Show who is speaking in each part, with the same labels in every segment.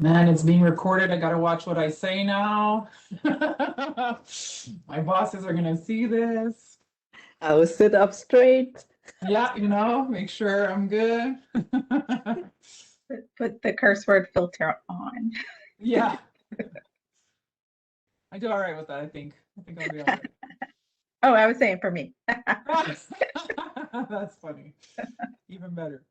Speaker 1: Man, it's being recorded. I gotta watch what I say now. My bosses are gonna see this.
Speaker 2: I'll sit up straight.
Speaker 1: Yeah, make sure I'm good.
Speaker 3: Put the curse word filter on.
Speaker 1: Yeah, I do all right with that, I think. I think I'll be all right.
Speaker 3: Oh, I was saying for me.
Speaker 1: That's funny. Even better.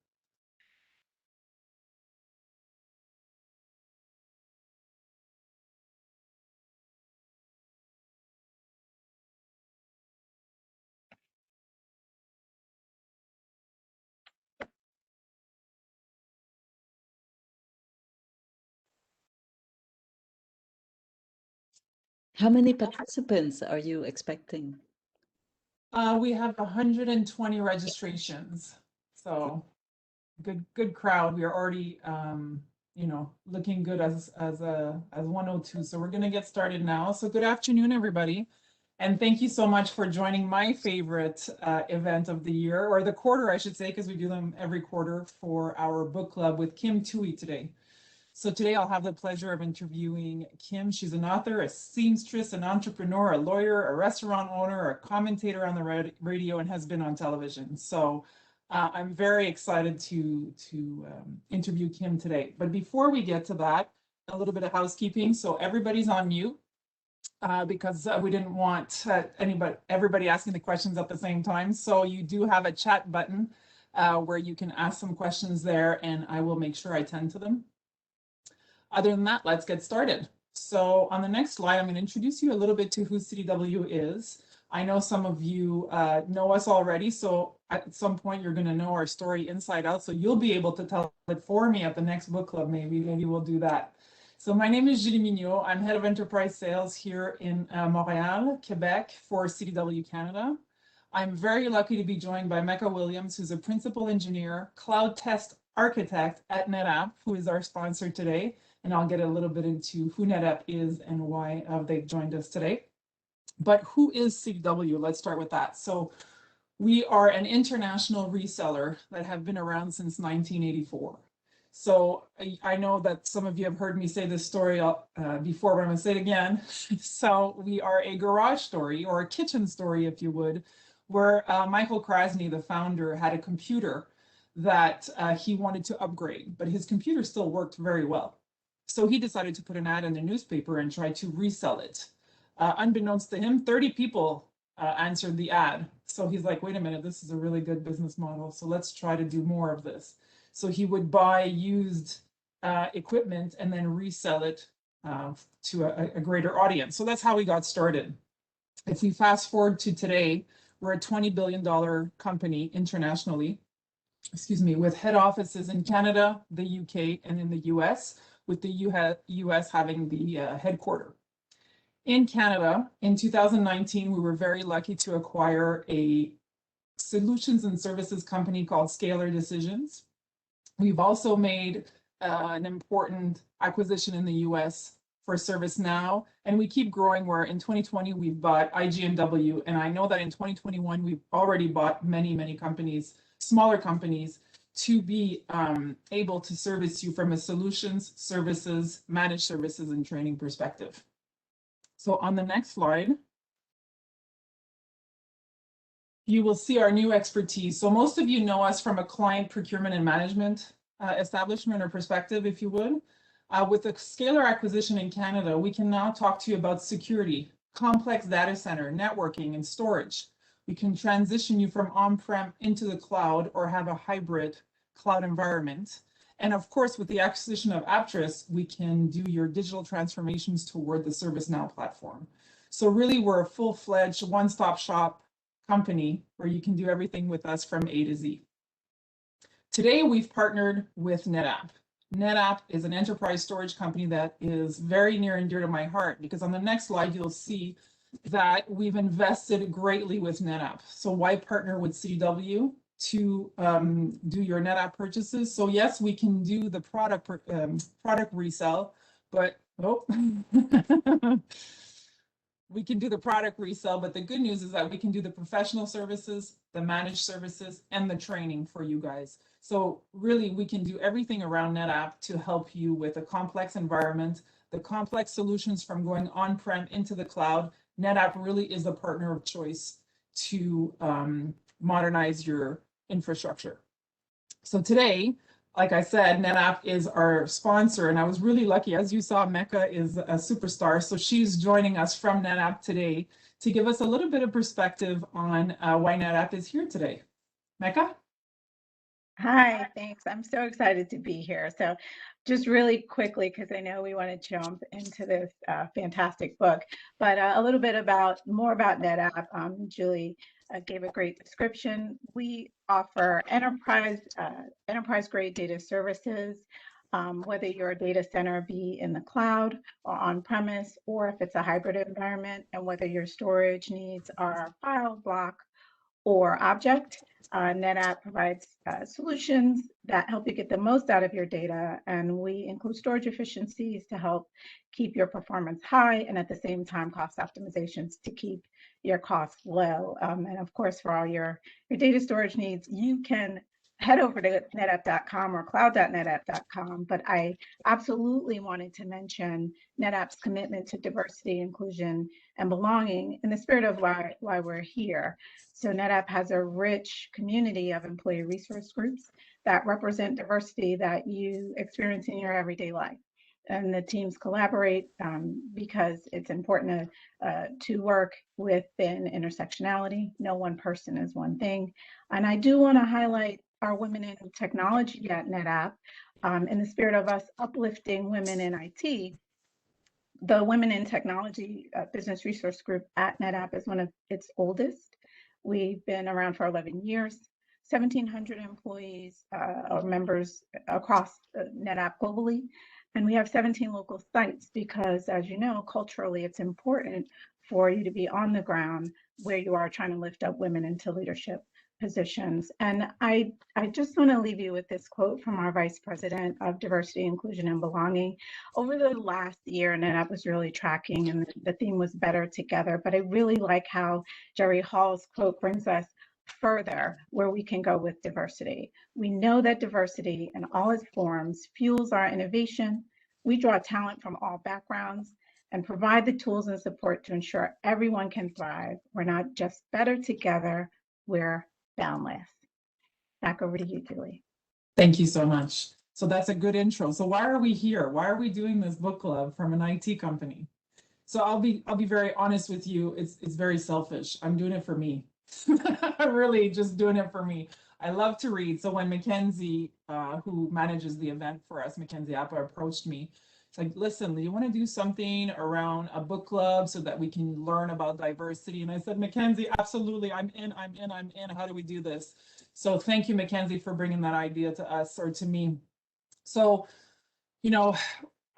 Speaker 2: How many participants are you expecting?
Speaker 1: We have 120 registrations, so good crowd. We are already looking good as 102. So we're gonna get started now. So good afternoon, everybody. And thank you so much for joining my favorite event of the year, or the quarter, I should say, because we do them every quarter, for our book club with Kim Thuy today. So today I'll have the pleasure of interviewing Kim. She's an author, a seamstress, an entrepreneur, a lawyer, a restaurant owner, a commentator on the radio, and has been on television. So I'm very excited to interview Kim today. But before we get to that, a little bit of housekeeping. So everybody's on mute because we didn't want everybody asking the questions at the same time. So you do have a chat button where you can ask some questions there, and I will make sure I tend to them. Other than that, let's get started. So on the next slide, I'm going to introduce you a little bit to who CDW is. I know some of you know us already, so at some point you're going to know our story inside out, so you'll be able to tell it for me at the next book club. Maybe we'll do that. So my name is Julie Mignot. I'm head of enterprise sales here in Montreal, Quebec for CDW Canada. I'm very lucky to be joined by Mecca Williams, who's a principal engineer, cloud test architect at Netapp, who is our sponsor today. And I'll get a little bit into who Netapp is and why they've joined us today. But who is CDW? Let's start with that. So we are an international reseller that have been around since 1984. So I know that some of you have heard me say this story before, but I'm going to say it again. So we are a garage story, or a kitchen story, if you would, where Michael Krasny, the founder, had a computer that he wanted to upgrade, but his computer still worked very well. So he decided to put an ad in the newspaper and try to resell it. Unbeknownst to him, 30 people answered the ad. So he's like, wait a minute, this is a really good business model. So let's try to do more of this. So he would buy used equipment and then resell it to a greater audience. So that's how we got started. If we fast forward to today, we're a $20 billion company internationally, with head offices in Canada, the UK, and in the US, with the US having the headquarter. In Canada, in 2019, we were very lucky to acquire a solutions and services company called Scalar Decisions. We've also made an important acquisition in the US for ServiceNow, and we keep growing, where in 2020 we've bought IGNW, and I know that in 2021 we've already bought many companies, smaller companies, to be able to service you from a solutions, services, managed services, and training perspective. So on the next slide, you will see our new expertise. So most of you know us from a client procurement and management establishment or perspective, if you would. With the Scalar acquisition in Canada, we can now talk to you about security, complex data center, networking, and storage. We can transition you from on-prem into the cloud, or have a hybrid cloud environment. And of course, with the acquisition of Aptris, we can do your digital transformations toward the ServiceNow platform. So really, we're a full-fledged one-stop shop company where you can do everything with us from A to Z. Today, we've partnered with Netapp. Netapp is an enterprise storage company that is very near and dear to my heart, because on the next slide, you'll see that we've invested greatly with Netapp. So why partner with CDW to do your Netapp purchases? So yes, we can do the product resell, but we can do the product resale, but the good news is that we can do the professional services, the managed services, and the training for you guys. So really, we can do everything around NetApp to help you with a complex environment, the complex solutions from going on-prem into the cloud. NetApp really is a partner of choice to modernize your infrastructure. So today, like I said, NetApp is our sponsor, and I was really lucky. As you saw, Mecca is a superstar, so she's joining us from NetApp today to give us a little bit of perspective on why NetApp is here today. Mecca?
Speaker 3: Hi, thanks. I'm so excited to be here. So just really quickly, because I know we want to jump into this fantastic book, but a little bit more about NetApp. Julie gave a great description. We offer enterprise grade data services, whether your data center be in the cloud or on premise, or if it's a hybrid environment, and whether your storage needs are file, block, or object. NetApp provides solutions that help you get the most out of your data, and we include storage efficiencies to help keep your performance high, and at the same time, cost optimizations to keep your costs low. And of course, for all your data storage needs, you can head over to netapp.com or cloud.netapp.com, but I absolutely wanted to mention NetApp's commitment to diversity, inclusion, and belonging in the spirit of why we're here. So NetApp has a rich community of employee resource groups that represent diversity that you experience in your everyday life. And the teams collaborate because it's important to work within intersectionality. No one person is one thing. And I do want to highlight our Women in Technology at NetApp. In the spirit of us uplifting women in IT, the Women in Technology Business Resource Group at NetApp is one of its oldest. We've been around for 11 years, 1,700 employees or members across NetApp globally, and we have 17 local sites because, as you know, culturally, it's important for you to be on the ground where you are trying to lift up women into leadership positions. And I just want to leave you with this quote from our Vice President of Diversity, Inclusion, and Belonging. Over the last year, NetApp was really tracking, and the theme was better together, but I really like how Jerry Hall's quote brings us further where we can go with diversity. We know that diversity in all its forms fuels our innovation. We draw talent from all backgrounds and provide the tools and support to ensure everyone can thrive. We're not just better together, we're boundless. Back over to you, Julie.
Speaker 1: Thank you so much. So that's a good intro. So why are we here? Why are we doing this book club from an IT company? So I'll be very honest with you. It's very selfish. I'm doing it for me. I'm really just doing it for me. I love to read. So when Mackenzie, who manages the event for us, Mackenzie Appa, approached me, it's like, listen, you want to do something around a book club so that we can learn about diversity? And I said, Mackenzie, absolutely, I'm in. How do we do this? So thank you, Mackenzie, for bringing that idea to us or to me. So, you know,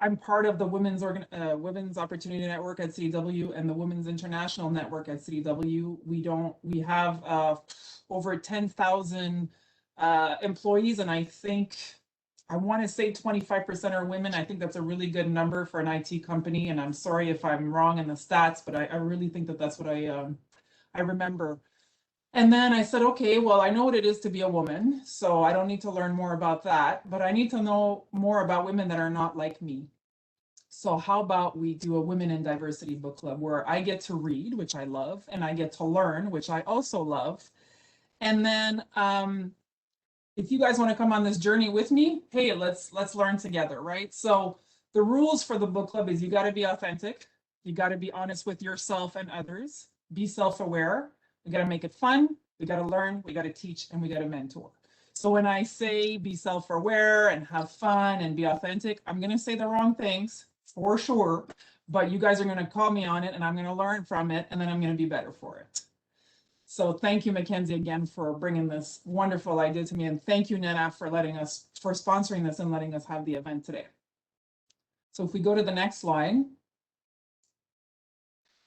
Speaker 1: I'm part of the Women's Opportunity Network at CDW and the Women's International Network at CDW. We have over 10,000 employees, and I want to say 25% are women. I think that's a really good number for an IT company, and I'm sorry if I'm wrong in the stats, but I really think that that's what I remember. And then I said, okay, well, I know what it is to be a woman, so I don't need to learn more about that, but I need to know more about women that are not like me. So how about we do a Women in Diversity book club where I get to read, which I love, and I get to learn, which I also love. And then if you guys want to come on this journey with me, hey, let's learn together, right? So the rules for the book club is you got to be authentic. You got to be honest with yourself and others. Be self-aware. We got to make it fun. We got to learn. We got to teach, and we got to mentor. So when I say be self-aware and have fun and be authentic, I'm going to say the wrong things for sure, but you guys are going to call me on it, and I'm going to learn from it, and then I'm going to be better for it. So thank you, Mackenzie, again, for bringing this wonderful idea to me. And thank you, NetApp, for sponsoring this and letting us have the event today. So if we go to the next slide,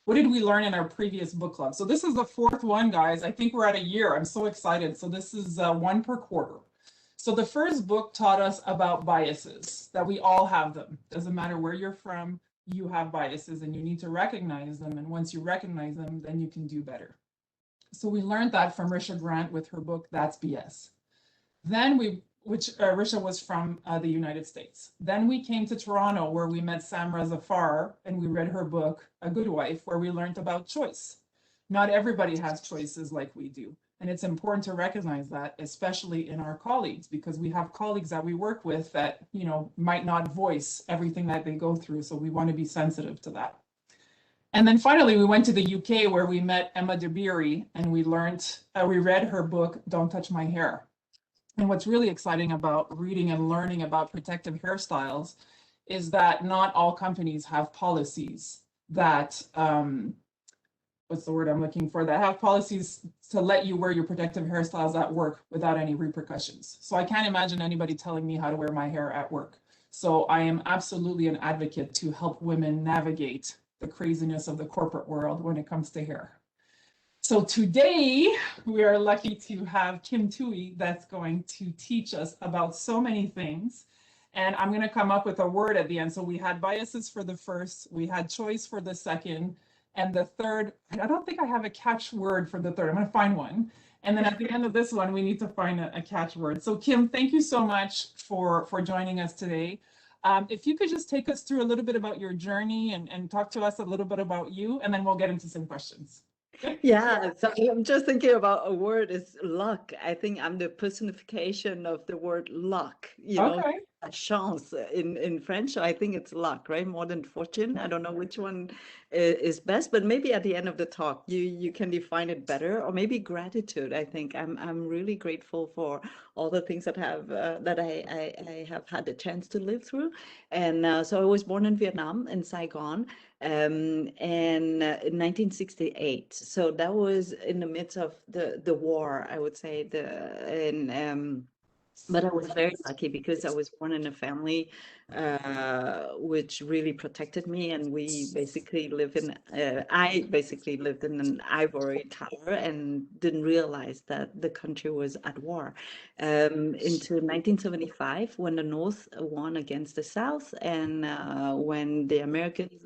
Speaker 1: what did we learn in our previous book club? So this is the fourth one, guys. I think we're at a year. I'm so excited. So this is one per quarter. So the first book taught us about biases, that we all have them. Doesn't matter where you're from, you have biases and you need to recognize them. And once you recognize them, then you can do better. So we learned that from Risha Grant with her book, That's BS. Then Risha was from the United States. Then we came to Toronto where we met Samra Zafar and we read her book, A Good Wife, where we learned about choice. Not everybody has choices like we do. And it's important to recognize that, especially in our colleagues, because we have colleagues that we work with that, might not voice everything that they go through. So we want to be sensitive to that. And then finally, we went to the UK where we met Emma Dabiri and we read her book, Don't Touch My Hair. And what's really exciting about reading and learning about protective hairstyles is that not all companies have policies that, what's the word I'm looking for, that have policies to let you wear your protective hairstyles at work without any repercussions. So I can't imagine anybody telling me how to wear my hair at work. So I am absolutely an advocate to help women navigate the craziness of the corporate world when it comes to hair. So today we are lucky to have Kim Thuy that's going to teach us about so many things. And I'm going to come up with a word at the end. So we had biases for the first, we had choice for the second, and the third, I don't think I have a catch word for the third. I'm going to find one. And then at the end of this one, we need to find a catch word. So Kim, thank you so much for joining us today. If you could just take us through a little bit about your journey and talk to us a little bit about you, and then we'll get into some questions.
Speaker 2: Yeah, so I'm just thinking about a word is luck. I think I'm the personification of the word luck,
Speaker 1: Okay.
Speaker 2: chance in French. So I think it's luck, right? More than fortune. I don't know which one is best, but maybe at the end of the talk, you can define it better, or maybe gratitude. I think I'm really grateful for all the things that I have had the chance to live through. And so I was born in Vietnam, in Saigon. And in 1968, so that was in the midst of the war, I would say. But I was very lucky because I was born in a family which really protected me, and I basically lived in an ivory tower and didn't realize that the country was at war into 1975 when the North won against the South, and when the Americans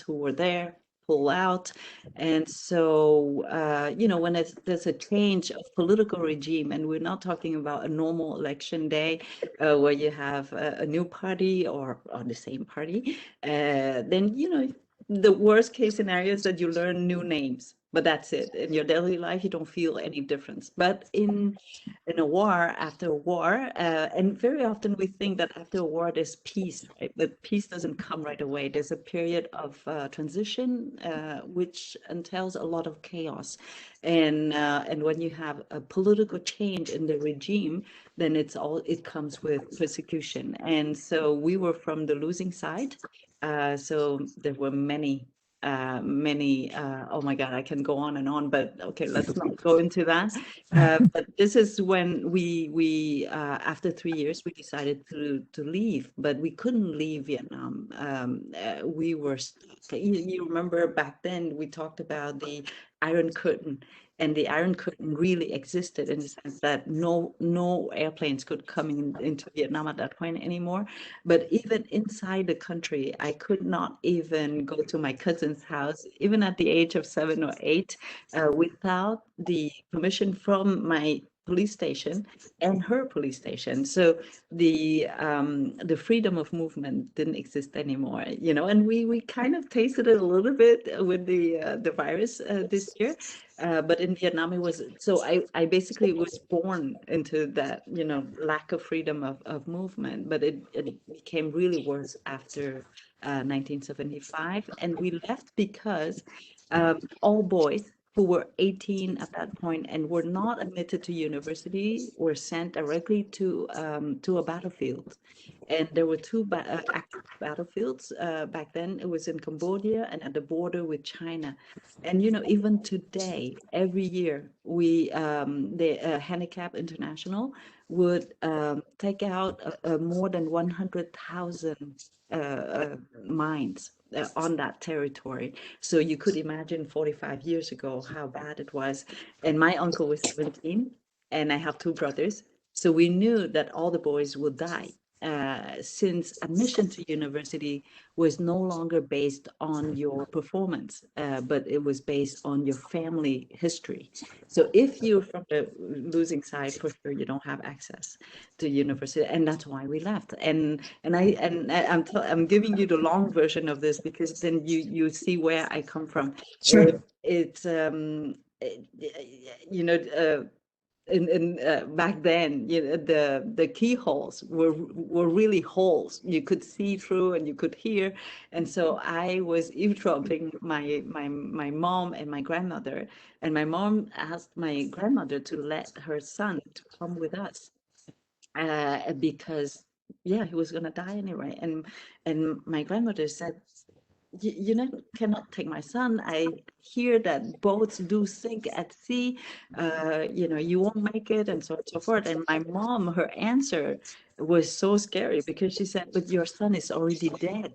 Speaker 2: who were there pull out. And so, when there's a change of political regime, and we're not talking about a normal election day where you have a new party or the same party, then, the worst case scenario is that you learn new names, but that's it. In your daily life, you don't feel any difference. But in a war, after a war, and very often we think that after a war there's peace, right? But peace doesn't come right away. There's a period of transition, which entails a lot of chaos, and when you have a political change in the regime, then it comes with persecution. And so we were from the losing side. So there were many, oh my God, I can go on and on, but okay, let's not go into that. But this is when we after 3 years, we decided to leave, but we couldn't leave Vietnam. We were stuck. You remember back then we talked about the Iron Curtain. And the Iron Curtain really existed in the sense that no airplanes could come into Vietnam at that point anymore. But even inside the country, I could not even go to my cousin's house, even at the age of 7 or 8, without the permission from my police station and her police station. So the freedom of movement didn't exist anymore, and we kind of tasted it a little bit with the virus this year. But in Vietnam, it was, so I basically was born into that, lack of freedom of movement, but it became really worse after 1975. And we left because all boys who were 18 at that point and were not admitted to university were sent directly to a battlefield. And there were two active battlefields back then. It was in Cambodia and at the border with China. And even today, every year, the Handicap International would take out more than 100,000 mines on that territory. So you could imagine 45 years ago how bad it was. And my uncle was 17, and I have two brothers. So we knew that all the boys would die. since admission to university was no longer based on your performance, but it was based on your family history. So if you're from the losing side, for sure you don't have access to university, and that's why we left. I'm giving you the long version of this because then you see where I come from.
Speaker 1: Sure.
Speaker 2: It's you know back then, the keyholes were really holes you could see through and you could hear, and so I was eavesdropping my mom and my grandmother, and my mom asked my grandmother to let her son to come with us, because yeah, he was gonna die anyway, and my grandmother said, you know, cannot take my son. I hear that boats do sink at sea. You know, you won't make it, and so on and so forth. And my mom, her answer was so scary because she said, "But your son is already dead.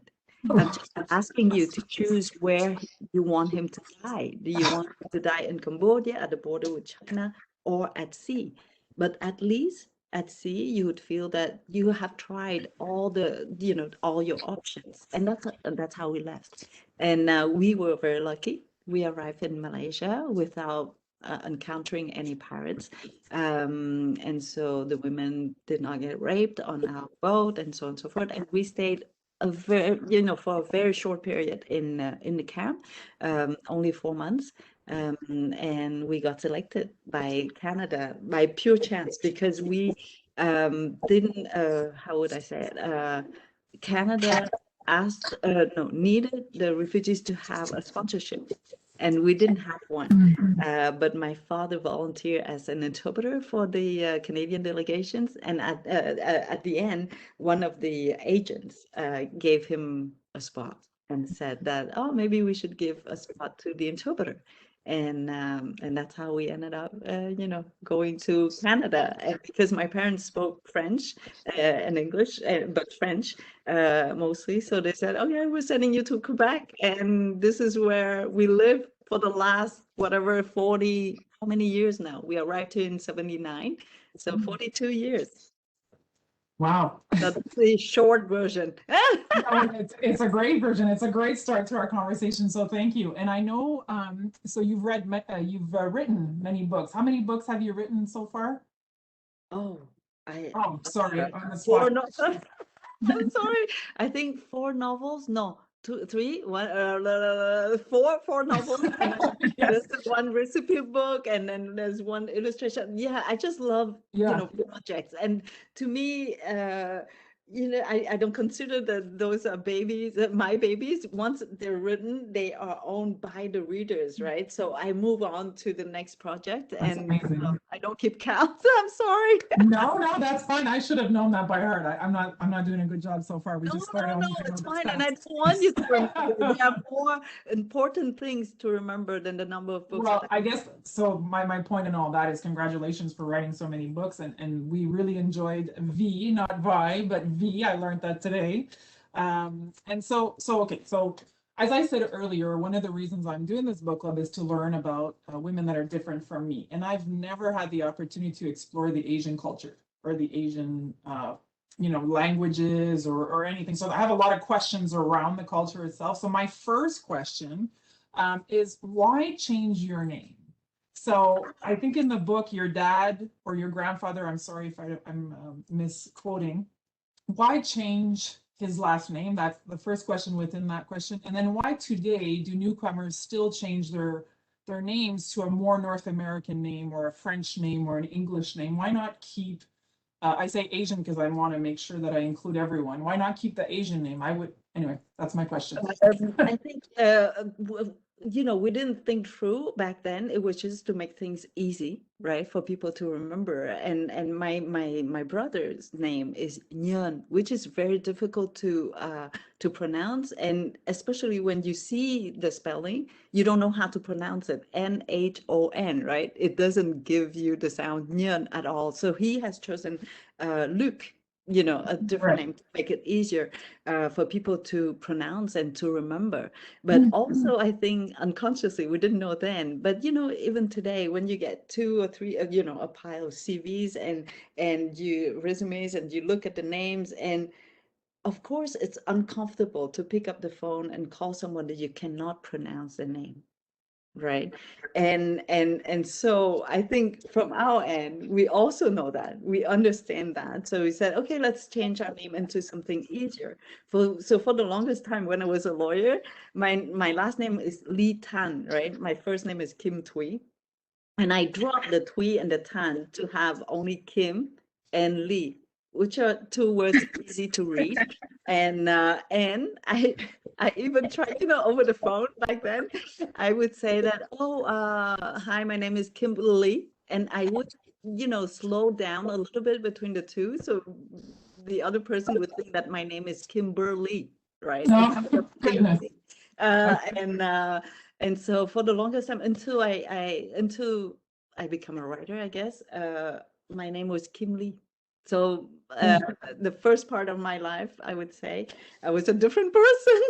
Speaker 2: I'm just asking you to choose where you want him to die. Do you want him to die in Cambodia at the border with China or at sea? But at least at sea, you would feel that you have tried all the, you know, all your options." And that's how we left. And we were very lucky. We arrived in Malaysia without encountering any pirates. And so the women did not get raped on our boat and so on and so forth. And we stayed for a very short period in the camp, only 4 months. And we got selected by Canada by pure chance because we didn't, how would I say it? Canada needed the refugees to have a sponsorship, and we didn't have one. But my father volunteered as an interpreter for the Canadian delegations, and at the end, one of the agents gave him a spot and said that, oh, maybe we should give a spot to the interpreter. And that's how we ended up, going to Canada. And because my parents spoke French and English, but French mostly, so they said, "Okay, we're sending you to Quebec, and this is where we live for the last whatever 40. How many years now? We arrived here in 79, so 42 years."
Speaker 1: Wow.
Speaker 2: That's the short version.
Speaker 1: No, it's a great version. It's a great start to our conversation. So thank you. And I know, so you've written many books. How many books have you written so far?
Speaker 2: Oh,
Speaker 1: sorry, on the
Speaker 2: four.
Speaker 1: spot.
Speaker 2: No, I'm sorry. I think 4 novels. No, 2, 3, 1, 4 novels. And then
Speaker 1: Yes.
Speaker 2: there's one recipe book, and then there's one illustration. Yeah, I just love projects, and to me, I don't consider that those are babies, my babies. Once they're written, they are owned by the readers, right? So I move on to the next project.
Speaker 1: That's
Speaker 2: And
Speaker 1: amazing.
Speaker 2: I don't keep count. I'm sorry.
Speaker 1: No, that's fine. I should have known that by heart. I'm not doing a good job so far. We just started.
Speaker 2: No, it's fine. And I don't want you to remember. There are more important things to remember than the number of books.
Speaker 1: Well, I guess so. My point in all that is congratulations for writing so many books, and we really enjoyed V, not Vi, but V. I learned that today. And so okay. So as I said earlier, one of the reasons I'm doing this book club is to learn about women that are different from me. And I've never had the opportunity to explore the Asian culture or the Asian, languages or anything. So I have a lot of questions around the culture itself. So my first question is, why change your name? So I think in the book, your dad or your grandfather, I'm sorry if I'm misquoting, why change his last name? That's the first question within that question. And then why today do newcomers still change their names to a more North American name or a French name or an English name? Why not keep, I say Asian because I want to make sure that I include everyone. Why not keep the Asian name? Anyway, that's my question.
Speaker 2: I think, we didn't think through back then. It was just to make things easy, right, for people to remember. And my brother's name is Nyeon, which is very difficult to pronounce. And especially when you see the spelling, you don't know how to pronounce it. Nhon, right? It doesn't give you the sound Nyeon at all. So he has chosen Luc. you know, a different
Speaker 1: Right.
Speaker 2: name to make it easier for people to pronounce and to remember. But also, I think unconsciously, we didn't know then. But you know, even today, when you get 2 or 3, you know, a pile of CVs and you resumes, and you look at the names, and of course, it's uncomfortable to pick up the phone and call someone that you cannot pronounce the name, right? And so I think from our end, we also know that, we understand that. So we said, okay, let's change our name into something easier. So for the longest time when I was a lawyer, my last name is Lee Tan, right? My first name is Kim Thuy. And I dropped the Thuy and the Tan to have only Kim and Lee, which are 2 words easy to read. And I even tried, you know, over the phone back then, I would say that, oh, hi, my name is Kimberly. And I would, you know, slow down a little bit between the two. So the other person would think that my name is Kimberly, right?
Speaker 1: No,
Speaker 2: Instead of
Speaker 1: goodness.
Speaker 2: Kimberly. And so for the longest time, until I become a writer, I guess, my name was Kim Lee. So the first part of my life, I would say, I was a different person.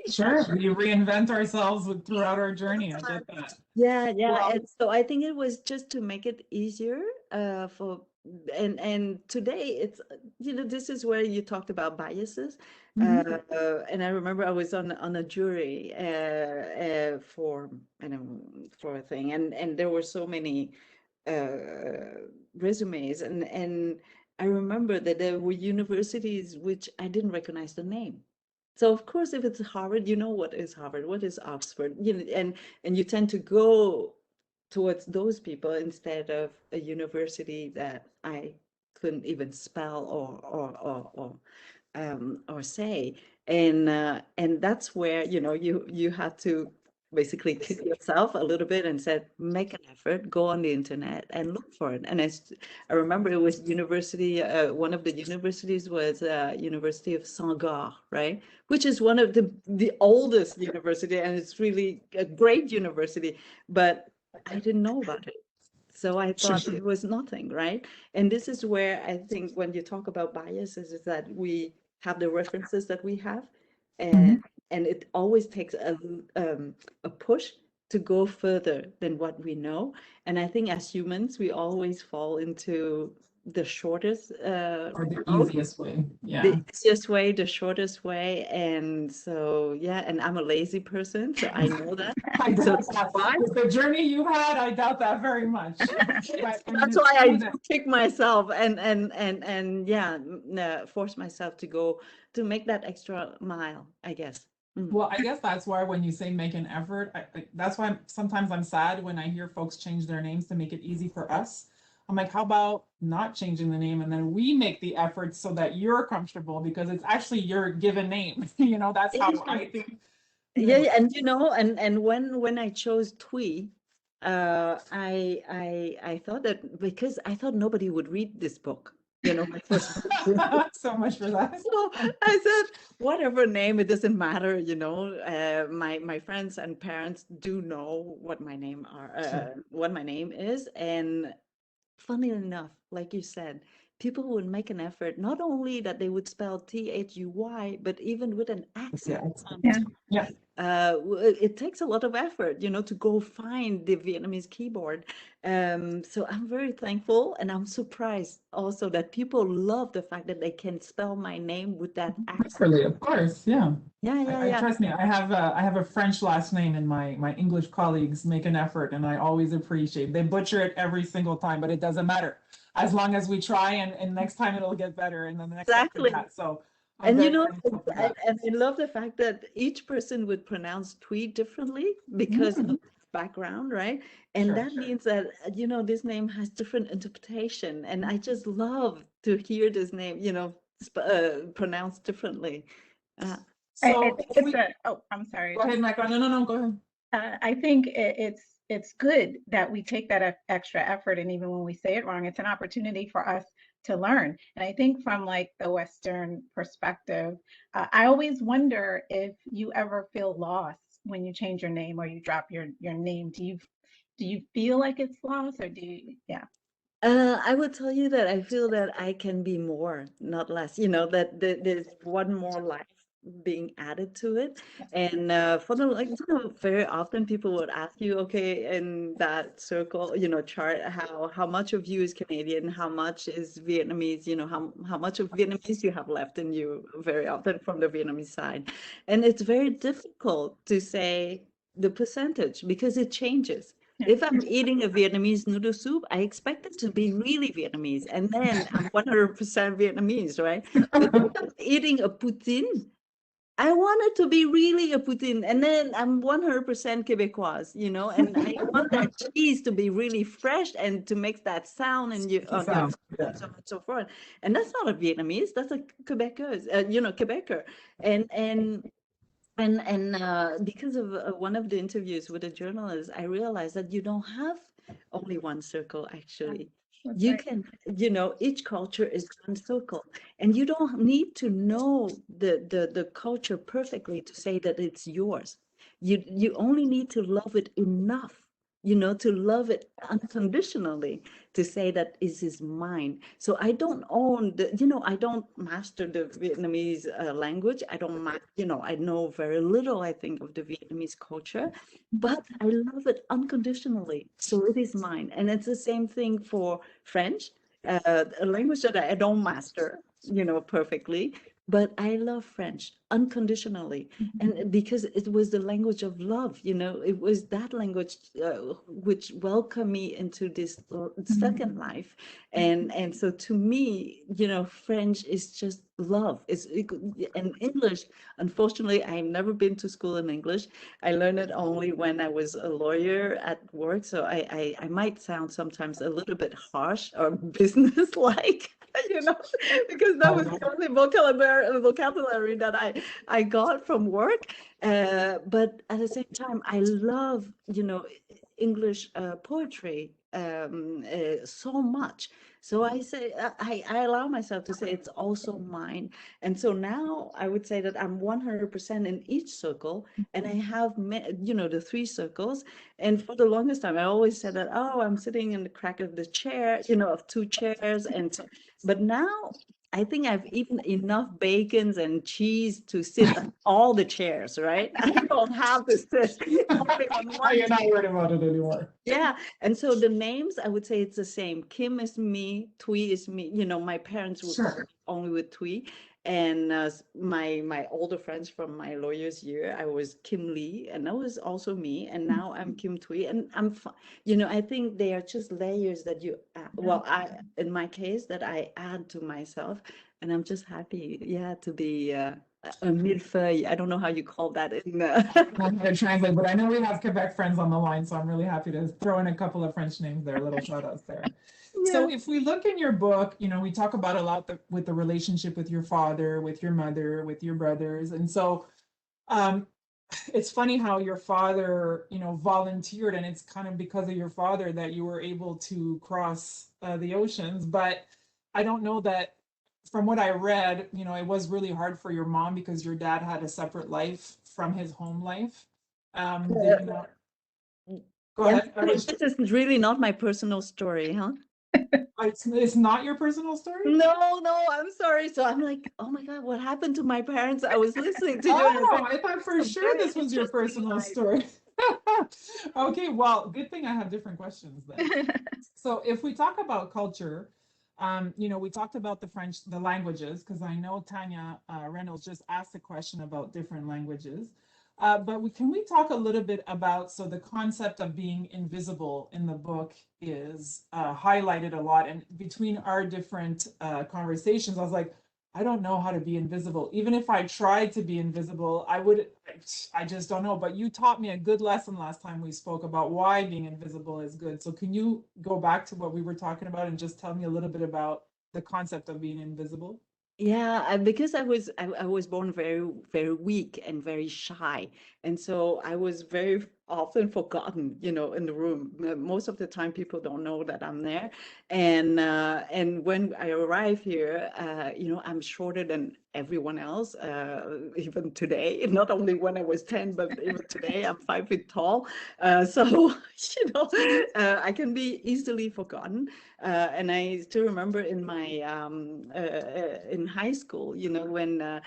Speaker 1: Sure, we reinvent ourselves throughout our journey. I get that.
Speaker 2: Yeah, yeah.
Speaker 1: Well,
Speaker 2: And so I think it was just to make it easier for and today it's you know, this is where you talked about biases. And I remember I was on a jury for, I don't know, for a thing, and there were so many resumes, and I remember that there were universities which I didn't recognize the name. So of course, if it's Harvard, you know what is Harvard, what is Oxford, you know, and you tend to go towards those people instead of a university that I couldn't even spell or say. And that's where, you know, you had to basically kick yourself a little bit and said, make an effort, go on the internet and look for it. And I remember it was university, one of the universities was University of Senghor, right? Which is one of the oldest university, and it's really a great university, but I didn't know about it. So I thought it was nothing, right? And this is where I think when you talk about biases is that we have the references that we have, and it always takes a push to go further than what we know. And I think as humans, we always fall into the shortest
Speaker 1: or the
Speaker 2: route,
Speaker 1: easiest way. Yeah.
Speaker 2: the easiest way, the shortest way. And so, yeah, and I'm a lazy person, so I know that.
Speaker 1: I
Speaker 2: So
Speaker 1: doubt that. With the journey you had, I doubt that very much. But, I mean,
Speaker 2: that's
Speaker 1: it's
Speaker 2: why
Speaker 1: true
Speaker 2: I
Speaker 1: that-
Speaker 2: kick myself and yeah, force myself to go to make that extra mile, I guess.
Speaker 1: Well, I guess that's why when you say make an effort, that's why sometimes I'm sad when I hear folks change their names to make it easy for us. I'm like, how about not changing the name and then we make the effort so that you're comfortable because it's actually your given name. You know, that's how I think.
Speaker 2: Yeah, yeah, and you know, and when I chose Twee, I thought that because I thought nobody would read this book, you know, my first book.
Speaker 1: So much for that.
Speaker 2: So I said, whatever name, it doesn't matter, you know. My friends and parents do know what my name what my name is, and funny enough, like you said, people would make an effort, not only that they would spell Thuy, but even with an accent.
Speaker 3: Yeah.
Speaker 1: Yeah.
Speaker 2: It takes a lot of effort, you know, to go find the Vietnamese keyboard. So I'm very thankful, and I'm surprised also that people love the fact that they can spell my name with that accent.
Speaker 1: Naturally, of course, yeah.
Speaker 2: Yeah.
Speaker 1: Trust me, I have a French last name, and my English colleagues make an effort, and I always appreciate. They butcher it every single time, but it doesn't matter as long as we try, and next time it'll get better, and then the next time
Speaker 2: Exactly.
Speaker 1: that. So I'm
Speaker 2: And you
Speaker 1: very
Speaker 2: know,
Speaker 1: thankful for that.
Speaker 2: and I love the fact that each person would pronounce tweet differently because of background, right? And
Speaker 1: Sure,
Speaker 2: that
Speaker 1: sure.
Speaker 2: means that, you know, this name has different interpretation. And I just love to hear this name, you know, pronounced differently.
Speaker 1: So if we,
Speaker 3: I'm sorry.
Speaker 1: go ahead, Michael. No, go ahead.
Speaker 3: I think it's good that we take that extra effort, and even when we say it wrong, it's an opportunity for us to learn. And I think from like the Western perspective, I always wonder if you ever feel lost when you change your name or you drop your name. Do you feel like it's lost, or do you? Yeah.
Speaker 2: I would tell you that I feel that I can be more, not less. That there's one more life being added to it. And for the like, very often people would ask you, okay, in that circle, chart, how much of you is Canadian, how much is Vietnamese, how much of Vietnamese you have left in you, very often from the Vietnamese side. And it's very difficult to say the percentage because it changes. If I'm eating a Vietnamese noodle soup, I expect it to be really Vietnamese, and then I'm 100% Vietnamese, right? But if I'm eating a poutine, I want it to be really a poutine, and then I'm 100% Quebecois, and I want that cheese to be really fresh and to make that sound and on your
Speaker 1: Sound,
Speaker 2: tongue
Speaker 1: yeah.
Speaker 2: and so on and so forth. And that's not a Vietnamese, that's a Quebecer. And because of one of the interviews with a journalist, I realized that you don't have only one circle, actually.
Speaker 3: That's
Speaker 2: You
Speaker 3: right.
Speaker 2: can, each culture is one circle, and you don't need to know the culture perfectly to say that it's yours. You only need to love it enough, to love it unconditionally, to say that this is mine. So I don't own I don't master the Vietnamese language. I don't, I know very little, I think, of the Vietnamese culture, but I love it unconditionally. So it is mine. And it's the same thing for French, a language that I don't master, perfectly. But I love French unconditionally. And because it was the language of love, it was that language which welcomed me into this second life. And so to me, French is just love. And English, unfortunately, I've never been to school in English. I learned it only when I was a lawyer at work. So I might sound sometimes a little bit harsh or business-like, because that was the only vocabulary that I got from work. But at the same time, I love, English poetry so much. So I say, I allow myself to say it's also mine. And so now I would say that I'm 100% in each circle, and I have, the three circles. And for the longest time, I always said that, oh, I'm sitting in the crack of the chair, of two chairs. And so, but now I think I've eaten enough bacons and cheese to sit on all the chairs, right? I don't have to sit only on one.
Speaker 1: You're not worried about it anymore.
Speaker 2: Yeah. And so the names, I would say it's the same. Kim is me, Thuy is me. My parents would call me only with Thuy. And my older friends from my lawyer's year, I was Kim Lee, and that was also me. And now I'm Kim Thuy, and I think they are just layers that in my case, that I add to myself, and I'm just happy, to be a millefeuille. I don't know how you call that in.
Speaker 1: I'm going to translate, but I know we have Quebec friends on the line, so I'm really happy to throw in a couple of French names there, little shout outs there. So if we look in your book, we talk about a lot with the relationship with your father, with your mother, with your brothers. And so it's funny how your father, volunteered, and it's kind of because of your father that you were able to cross the oceans. But I don't know that, from what I read, it was really hard for your mom because your dad had a separate life from his home life. Did you not? Go ahead.
Speaker 2: This is really not my personal story, huh?
Speaker 1: It's not your personal story?
Speaker 2: No, I'm sorry. So I'm like, oh my God, what happened to my parents? I was listening to you.
Speaker 1: Oh, I thought for sure this was your personal story. Okay, well, good thing I have different questions then. So if we talk about culture, we talked about the languages, because I know Tanya Reynolds just asked a question about different languages. But can we talk a little bit about, so the concept of being invisible in the book is highlighted a lot, and between our different conversations, I was like, I don't know how to be invisible. Even if I tried to be invisible, I just don't know. But you taught me a good lesson last time we spoke about why being invisible is good. So can you go back to what we were talking about and just tell me a little bit about the concept of being invisible?
Speaker 2: Yeah, because I was born very, very weak and very shy. And so I was very often forgotten, in the room. Most of the time, people don't know that I'm there. And when I arrive here, I'm shorter than everyone else, even today. Not only when I was 10, but even today, I'm 5 feet tall. So, I can be easily forgotten. And I still remember in my in high school, when how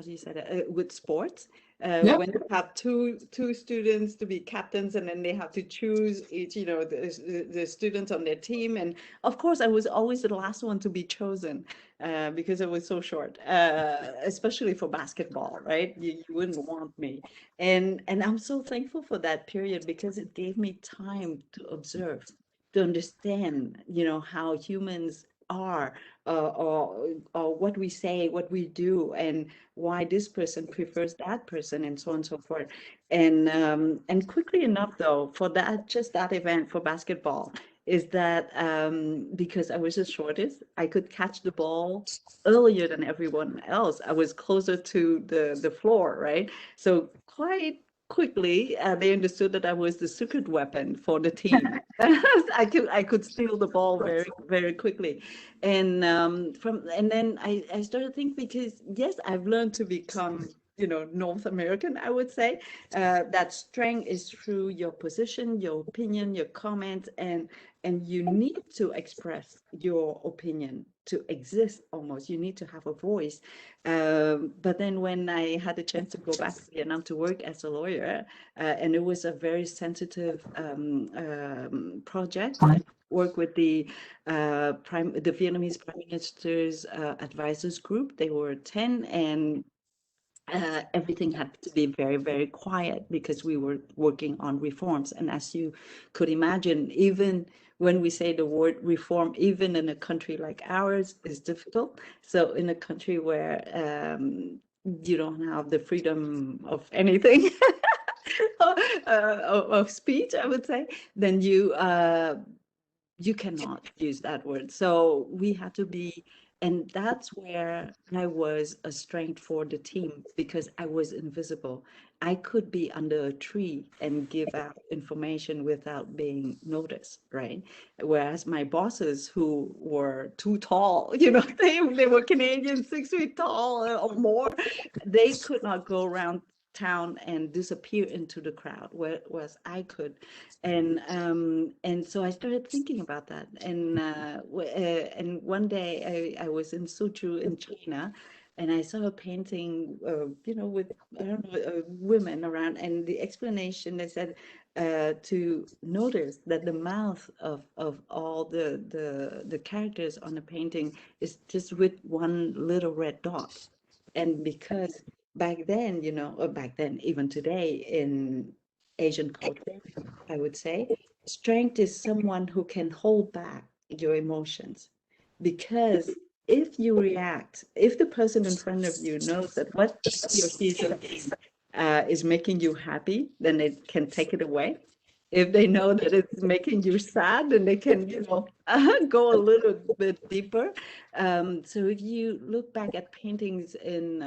Speaker 2: do you say that, with sports,
Speaker 1: Yep.
Speaker 2: when you have two students to be captains, and then they have to choose each, the students on their team. And of course, I was always the last one to be chosen, because I was so short, especially for basketball, right? You wouldn't want me. And I'm so thankful for that period, because it gave me time to observe, to understand, how humans are, or what we say, what we do, and why this person prefers that person, and so on and so forth. And quickly enough, though, for that, just that event for basketball, is that because I was the shortest, I could catch the ball earlier than everyone else. I was closer to the floor, right? So quite quickly, they understood that I was the secret weapon for the team. I could steal the ball very, very quickly. And then I started to think, because yes, I've learned to become, North American, I would say, that strength is through your position, your opinion, your comments, and you need to express your opinion to exist. Almost, you need to have a voice. But then when I had the chance to go back to Vietnam to work as a lawyer, and it was a very sensitive project. I work with the Vietnamese Prime Minister's advisors group. They were 10, and everything had to be very, very quiet, because we were working on reforms. And as you could imagine, even when we say the word reform, even in a country like ours, is difficult. So in a country where you don't have the freedom of anything, of speech, I would say, then you cannot use that word. So we had to be, and that's where I was a strength for the team, because I was invisible. I could be under a tree and give out information without being noticed, right? Whereas my bosses, who were too tall, they were Canadian, 6 feet tall or more, they could not go around town and disappear into the crowd, whereas I could. And so I started thinking about that. And one day I was in Suzhou in China, and I saw a painting, with, I don't know, women around, and the explanation, they said, to notice that the mouth of all the characters on the painting is just with one little red dot. And because back then, or back then, even today in Asian culture, I would say, strength is someone who can hold back your emotions. Because if you react, if the person in front of you knows that what he or she is saying is making you happy, then they can take it away. If they know that it's making you sad, then they can, go a little bit deeper. So if you look back at paintings in,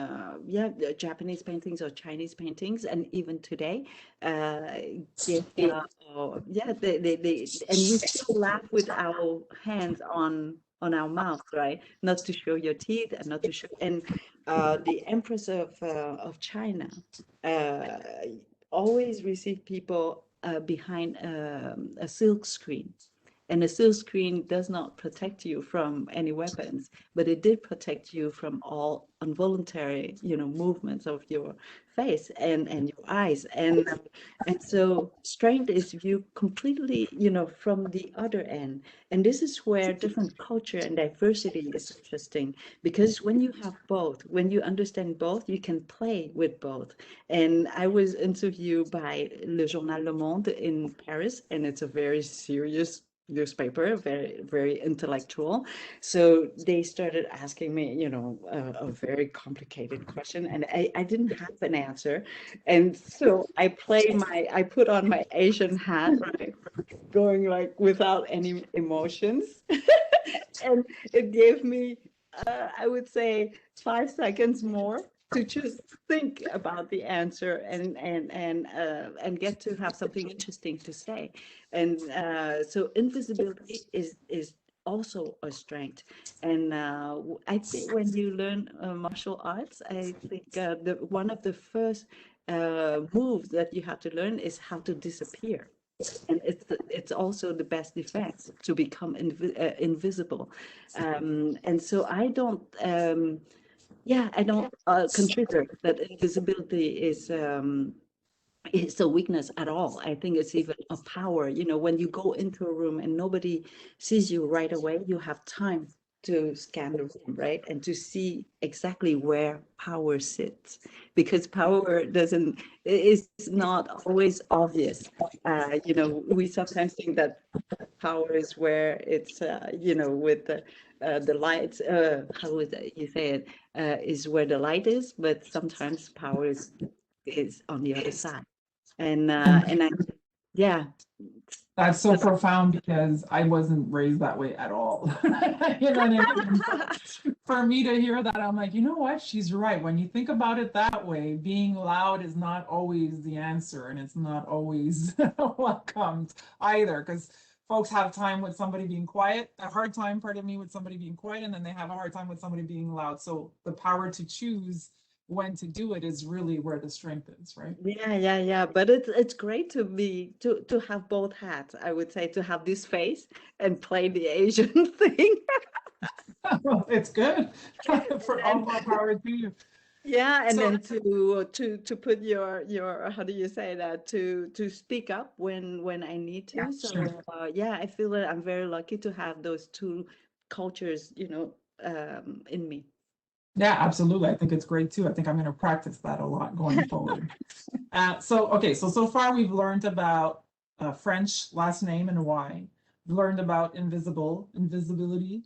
Speaker 2: Japanese paintings or Chinese paintings, and even today, and we still laugh with our hands on our mouth, right? Not to show your teeth, and not to show. And the Empress of China uh, always received people behind a silk screen. And a silk screen does not protect you from any weapons, but it did protect you from all involuntary, movements of your face and your eyes. And so strength is viewed completely, from the other end. And this is where different culture and diversity is interesting, because when you have both, when you understand both, you can play with both. And I was interviewed by Le Journal Le Monde in Paris, and it's a very serious newspaper, very, very intellectual. So they started asking me, a very complicated question, and I didn't have an answer. And so I put on my Asian hat, right, going like without any emotions. And it gave me, I would say, 5 seconds more to just think about the answer and get to have something interesting to say. And so invisibility is also a strength. And I think when you learn martial arts, I think one of the first moves that you have to learn is how to disappear. And it's also the best defense, to become invisible. And so I don't consider that invisibility is a weakness at all. I think it's even a power. You know, when you go into a room and nobody sees you right away, you have time to scan the room, right? And to see exactly where power sits, because power is not always obvious. You know, we sometimes think that power is where it's, you know, with the lights, how would you say it, is where the light is, but sometimes power is on the other side. And yeah.
Speaker 1: That's so profound, because I wasn't raised that way at all. You know what I mean? For me to hear that, I'm like, you know what? She's right. When you think about it that way, being loud is not always the answer, and it's not always what comes either. Because folks have time with somebody being quiet, a hard time, pardon me, with somebody being quiet, and then they have a hard time with somebody being loud. So the power to choose when to do it is really where the strength is, right?
Speaker 2: Yeah. But it's great to have both hats, I would say, to have this face and play the Asian thing.
Speaker 1: Well, it's good. For all more power to you.
Speaker 2: Yeah, and
Speaker 1: So-
Speaker 2: then to put your how do you say that, to speak up when I need to.
Speaker 1: Yeah,
Speaker 2: So
Speaker 1: sure.
Speaker 2: yeah, I feel that I'm very lucky to have those two cultures, you know, in me.
Speaker 1: Yeah, absolutely. I think it's great too. I think I'm going to practice that a lot going forward. So far we've learned about French last name and why. We've learned about invisibility.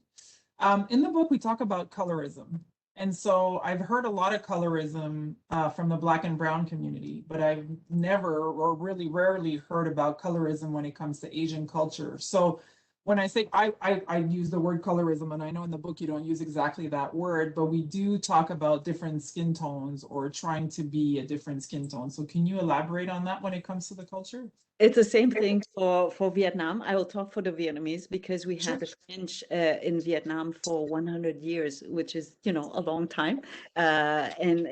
Speaker 1: In the book, we talk about colorism. And so I've heard a lot of colorism from the Black and Brown community, but I've never, or really rarely, heard about colorism when it comes to Asian culture. So when I say I use the word colorism, and I know in the book you don't use exactly that word, but we do talk about different skin tones or trying to be a different skin tone. So can you elaborate on that when it comes to the culture?
Speaker 2: It's the same thing for Vietnam. I will talk for the Vietnamese, because we had the French in Vietnam for 100 years, which is, you know, a long time. And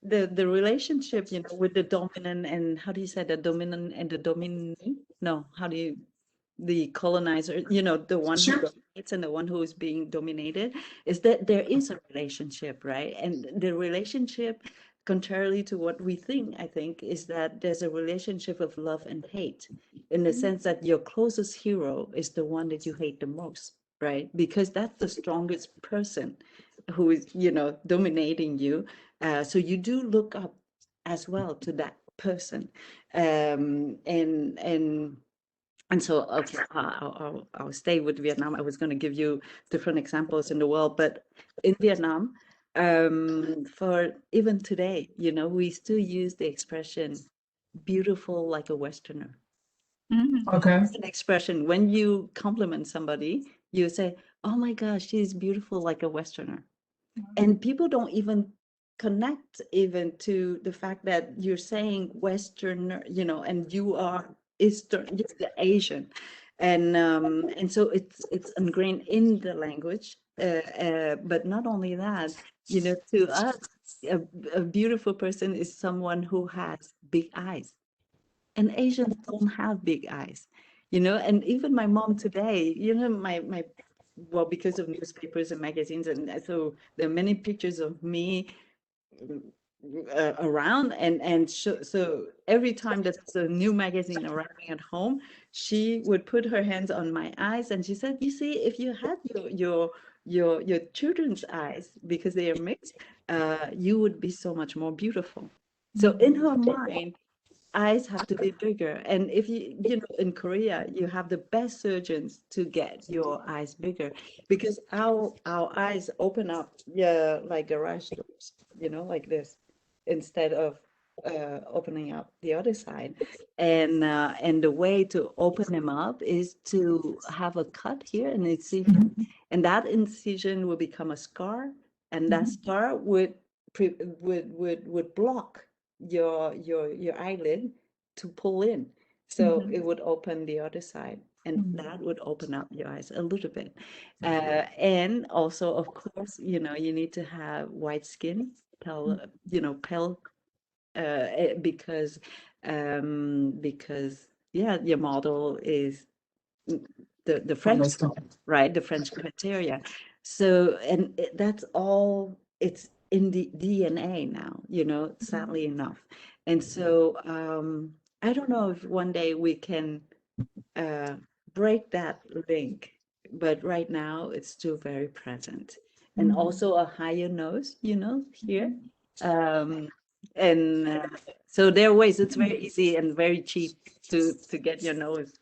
Speaker 2: the relationship, you know, with the dominant, and how do you say, the dominant and the dominee? No, how do you, the colonizer, you know, the one who dominates and the one who is being dominated, is that there is a relationship, right? And the relationship, contrarily to what we think, I think, is that there's a relationship of love and hate, in the sense that your closest hero is the one that you hate the most, right? Because that's the strongest person who is, you know, dominating you. So you do look up as well to that person. And so, okay, I'll stay with Vietnam. I was going to give you different examples in the world, but in Vietnam, for even today, you know, we still use the expression "beautiful like a Westerner."
Speaker 1: Okay.
Speaker 2: It's an expression. When you compliment somebody, you say, "Oh my gosh, she's beautiful like a Westerner," and people don't even connect even to the fact that you're saying Westerner, you know, and you are Eastern, you're the Asian, and so it's ingrained in the language. But not only that, you know, to us, a beautiful person is someone who has big eyes, and Asians don't have big eyes, you know. And even my mom today, you know, my well, because of newspapers and magazines, and so there are many pictures of me around, and so every time there's a new magazine arriving at home, she would put her hands on my eyes, and she said, "You see, if you had your children's eyes, because they are mixed, you would be so much more beautiful." So in her mind, eyes have to be bigger. And if you know, in Korea, you have the best surgeons to get your eyes bigger, because our eyes open up, yeah, like garage doors, you know, like this, instead of opening up the other side. And the way to open them up is to have a cut here, an incision, and that incision will become a scar, and that scar would block your eyelid to pull in, so it would open the other side, and that would open up your eyes a little bit. And also, of course, you need to have white skin, pale, because yeah, your model is the French, right? The French criteria. So, and that's all, it's in the DNA now, sadly enough. And so, I don't know if one day we can break that link, but right now it's still very present. And also a higher nose, here. And so there are ways, it's very easy and very cheap to get your nose.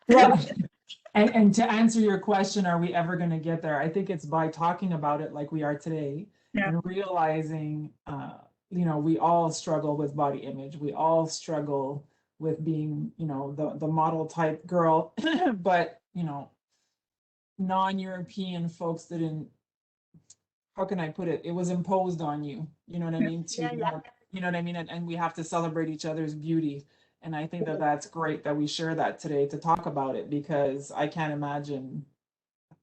Speaker 1: Well, and to answer your question, are we ever going to get there? I think it's by talking about it like we are today, and realizing, we all struggle with body image. We all struggle with being, the model type girl, but, non-European folks didn't, how can I put it? It was imposed on you, you know what I mean? You know what I mean? And we have to celebrate each other's beauty. And I think that that's great that we share that today to talk about it, because I can't imagine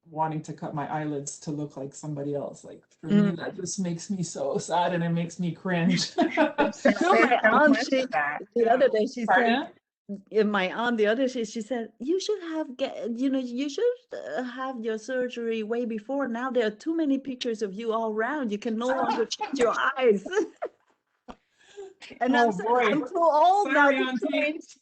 Speaker 1: wanting to cut my eyelids to look like somebody else. Like, for me, that just makes me so sad, and it makes me cringe.
Speaker 2: My aunt, the other day, she
Speaker 1: Pardon?
Speaker 2: said, my aunt the other day, she said, you should have you should have your surgery way before. Now there are too many pictures of you all around. You can no longer change your eyes. And I'm too old
Speaker 1: Sorry,
Speaker 2: now to
Speaker 1: Auntie.
Speaker 2: change.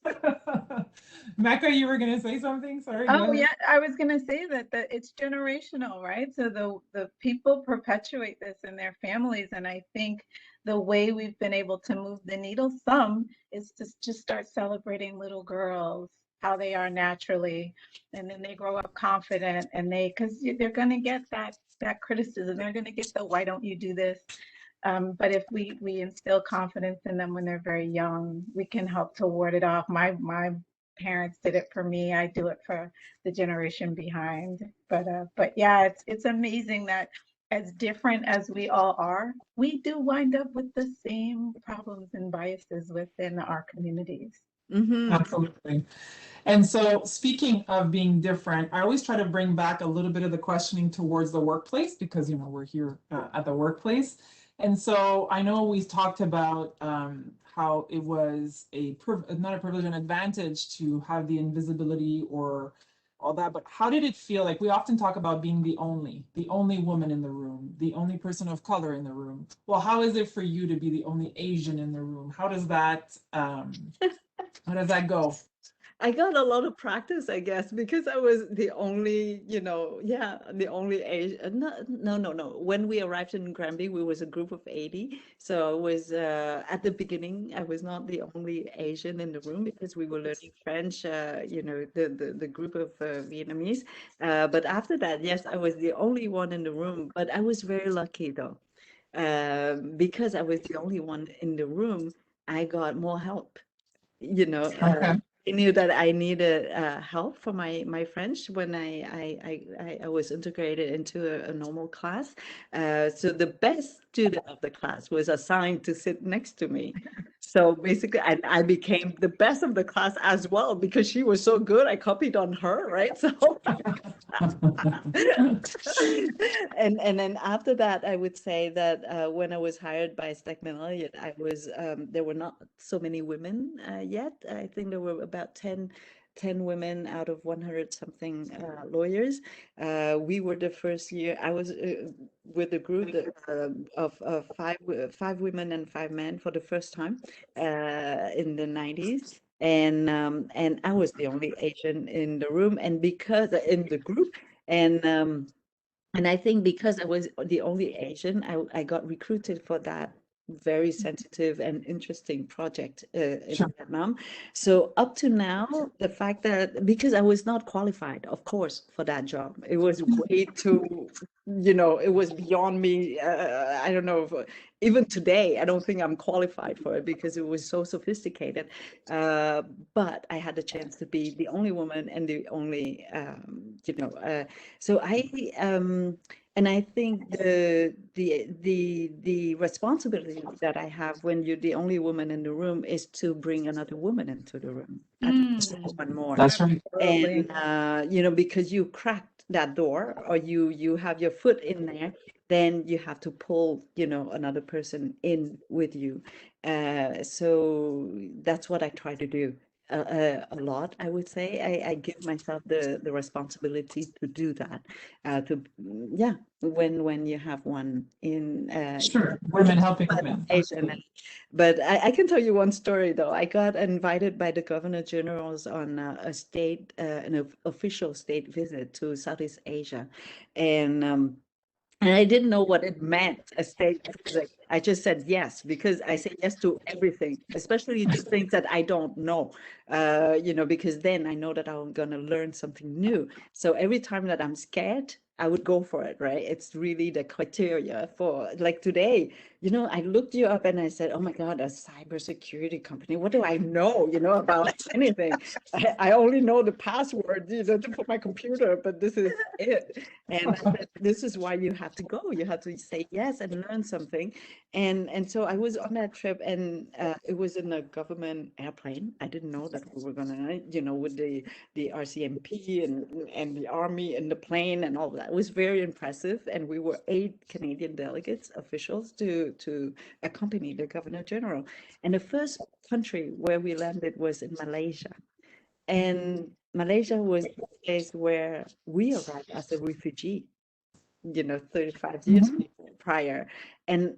Speaker 1: Mecca, you were gonna say something? Sorry.
Speaker 3: Oh yeah, I was gonna say that it's generational, right? So the people perpetuate this in their families, and I think the way we've been able to move the needle some is to just start celebrating little girls, how they are naturally, and then they grow up confident, and because they're gonna get that criticism, they're gonna get the why don't you do this? But if we instill confidence in them when they're very young, we can help to ward it off. My parents did it for me. I do it for the generation behind. But yeah, it's amazing that as different as we all are, we do wind up with the same problems and biases within our communities.
Speaker 1: Absolutely. And so, speaking of being different, I always try to bring back a little bit of the questioning towards the workplace, because we're here at the workplace. And so I know we talked about how it was not a privilege, an advantage to have the invisibility or all that, but how did it feel? Like, we often talk about being the only woman in the room, the only person of color in the room. Well, how is it for you to be the only Asian in the room? How does that go?
Speaker 2: I got a lot of practice, I guess, because I was the only, the only Asian. No. When we arrived in Granby, we was a group of 80. So I was, at the beginning, I was not the only Asian in the room, because we were learning French, the group of Vietnamese. But after that, yes, I was the only one in the room. But I was very lucky, though, because I was the only one in the room, I got more help. I knew that I needed help for my French when I was integrated into a normal class. So the best student of the class was assigned to sit next to me. So basically, I became the best of the class as well, because she was so good. I copied on her, right? So, and then after that, I would say that when I was hired by Stackman Elliott, there were not so many women yet. I think there were about 10 women out of 100 something lawyers. We were the first year. I was with a group of five women and 5 men for the first time in the 90s. And I was the only Asian in the room, and because in the group, and I think because I was the only Asian, I got recruited for that very sensitive and interesting project in Vietnam. So up to now, the fact that, because I was not qualified, of course, for that job, it was way too, it was beyond me. I don't know if, even today, I don't think I'm qualified for it, because it was so sophisticated. But I had the chance to be the only woman and the only, so And I think the responsibility that I have when you're the only woman in the room is to bring another woman into the room. One more.
Speaker 1: That's right.
Speaker 3: Absolutely.
Speaker 2: And you know, because you cracked that door or you have your foot in there, then you have to pull, you know, another person in with you. So that's what I try to do. A lot, I would say. I give myself the responsibility to do that. Yeah, when you have one in
Speaker 1: Sure. Women helping women.
Speaker 2: Asian. But I can tell you one story though. I got invited by the Governor Generals on an official state visit to Southeast Asia, and I didn't know what it meant, a state visit. I just said yes, because I say yes to everything, especially to things that I don't know, you know, because then I know that I'm going to learn something new. So every time that I'm scared, I would go for it, right? It's really the criteria for, like today, you know, I looked you up and I said, oh my God, a cybersecurity company. What do I know, you know, about anything? I only know the password, you know, to put my computer, but this is it. And I said, this is why you have to go. You have to say yes and learn something. And so I was on that trip, and it was in a government airplane. I didn't know that we were gonna, you know, with the RCMP and the army in the plane and all that. It was very impressive. And we were 8 Canadian delegates, officials, to accompany the Governor General. And the first country where we landed was in Malaysia. And Malaysia was the place where we arrived as a refugee, you know, 35 years prior. And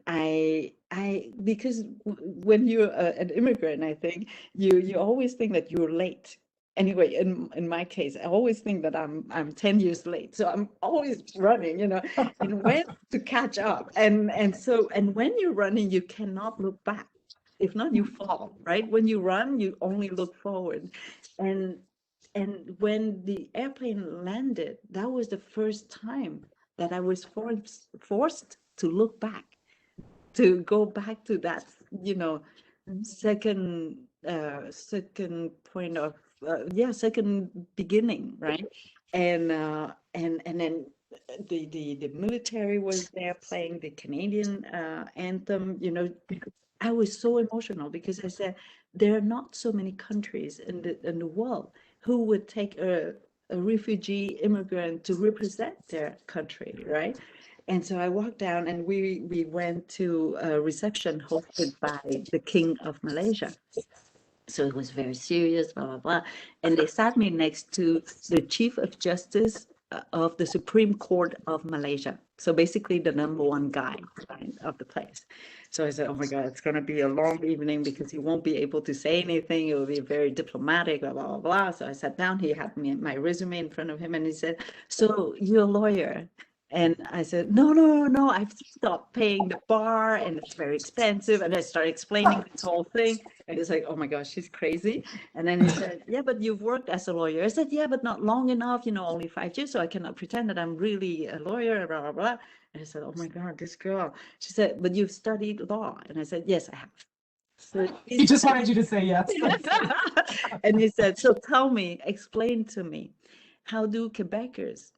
Speaker 2: because when you're an immigrant, I think you always think that you're late. Anyway, in my case, I always think that I'm 10 years late. So I'm always running, you know, and when to catch up. And when you're running, you cannot look back. If not, you fall, right? When you run, you only look forward. And when the airplane landed, that was the first time that I was forced to look back, to go back to that, you know, second point of second beginning, right? And then the military was there playing the Canadian anthem, you know. I was so emotional because I said there are not so many countries in the world who would take a refugee immigrant to represent their country, right? And so I walked down, and we went to a reception hosted by the King of Malaysia. So it was very serious, blah, blah, blah. And they sat me next to the Chief of Justice of the Supreme Court of Malaysia. So basically the #1 guy, right, of the place. So I said, oh my God, it's going to be a long evening because he won't be able to say anything. It will be very diplomatic, blah, blah, blah, blah. So I sat down. He had my resume in front of him, and he said, so you're a lawyer? And I said, no, I've stopped paying the bar and it's very expensive. And I started explaining this whole thing. And he's like, oh my gosh, she's crazy. And then he said, yeah, but you've worked as a lawyer. I said, yeah, but not long enough, you know, only 5 years. So I cannot pretend that I'm really a lawyer, blah, blah, blah. And I said, oh my God, this girl. She said, but you've studied law. And I said, yes, I have. So
Speaker 1: He just wanted you to say yes.
Speaker 2: And he said, so tell me, explain to me, how do Quebecers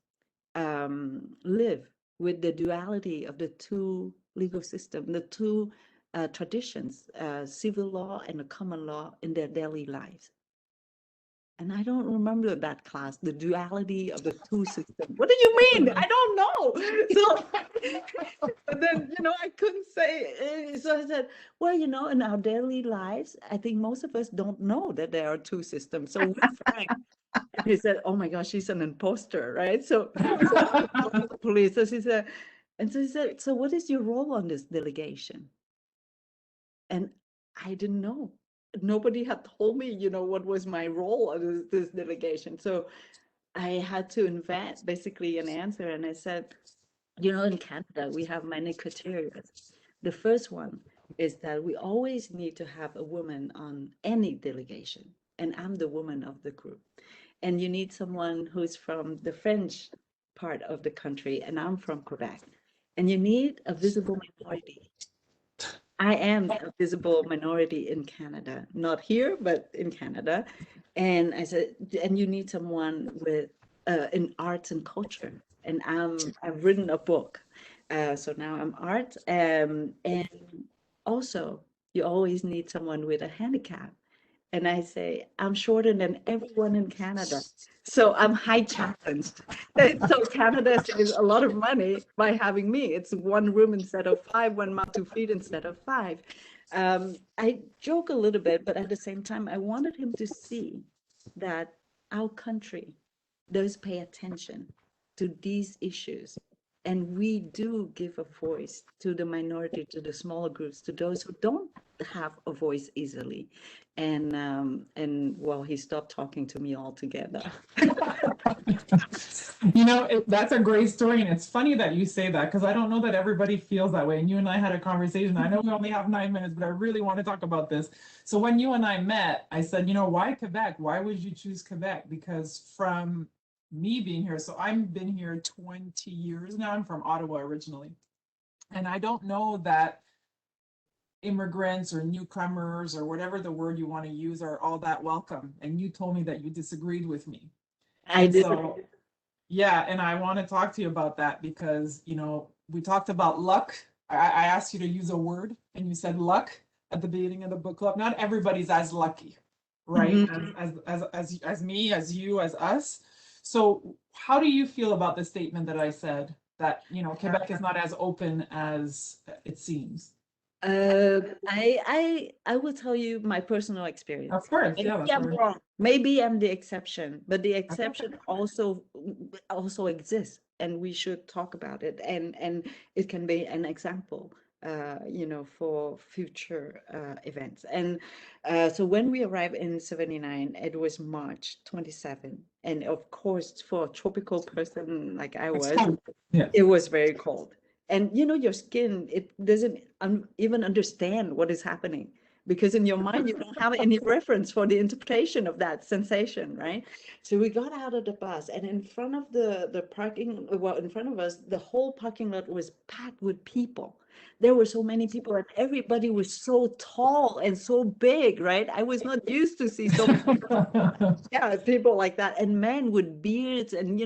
Speaker 2: live with the duality of the two legal system, the two traditions, civil law and the common law, in their daily lives? And I don't remember that class, the duality of the two systems. What do you mean? I don't know. So, but then, you know, I couldn't say. So I said, well, you know, in our daily lives, I think most of us don't know that there are two systems. So we're fine. And he said, oh my gosh, she's an imposter, right? So the police, so she said, and so he said, so what is your role on this delegation? And I didn't know. Nobody had told me, you know, what was my role on this delegation. So I had to invent basically an answer. And I said, you know, in Canada, we have many criteria. The first one is that we always need to have a woman on any delegation. And I'm the woman of the group. And you need someone who's from the French part of the country, and I'm from Quebec. And you need a visible minority. I am a visible minority in Canada, not here, but in Canada. And I said, and you need someone with in arts and culture, and I've written a book. So now I'm art, and also you always need someone with a handicap. And I say, I'm shorter than everyone in Canada. So I'm high challenged. And so Canada saves a lot of money by having me. It's one room instead of five, 1 mouth, 2 feet instead of five. I joke a little bit, but at the same time, I wanted him to see that our country does pay attention to these issues. And we do give a voice to the minority, to the smaller groups, to those who don't have a voice easily. And well, he stopped talking to me altogether.
Speaker 1: That's a great story, and it's funny that you say that because I don't know that everybody feels that way. And you and I had a conversation. I know we only have 9 minutes, but I really want to talk about this. So when you and I met, I said, why Quebec? Why would you choose Quebec? Because from me being here, so I've been here 20 years now. I'm from Ottawa originally, and I don't know that immigrants or newcomers or whatever the word you want to use are all that welcome. And you told me that you disagreed with me.
Speaker 2: I did.
Speaker 1: So, yeah, and I want to talk to you about that because, we talked about luck. I asked you to use a word and you said luck at the beginning of the book club. Not everybody's as lucky, right? As me, as you, as us. So how do you feel about the statement that I said that, Quebec is not as open as it seems?
Speaker 2: I will tell you my personal experience.
Speaker 1: Of course,
Speaker 2: Maybe
Speaker 1: yeah.
Speaker 2: I'm wrong. Maybe I'm the exception, but the exception also exists, and we should talk about it. And it can be an example, for future events. And so when we arrived in '79, it was March 27, and of course, for a tropical person like I was,
Speaker 1: Yeah.
Speaker 2: it was very cold. And your skin, it doesn't even understand what is happening because in your mind you don't have any reference for the interpretation of that sensation, right? So we got out of the bus, and in front of the parking, well, in front of us, the whole parking lot was packed with people. There were so many people, and everybody was so tall and so big, right? I was not used to see so many yeah, people like that, and men with beards, and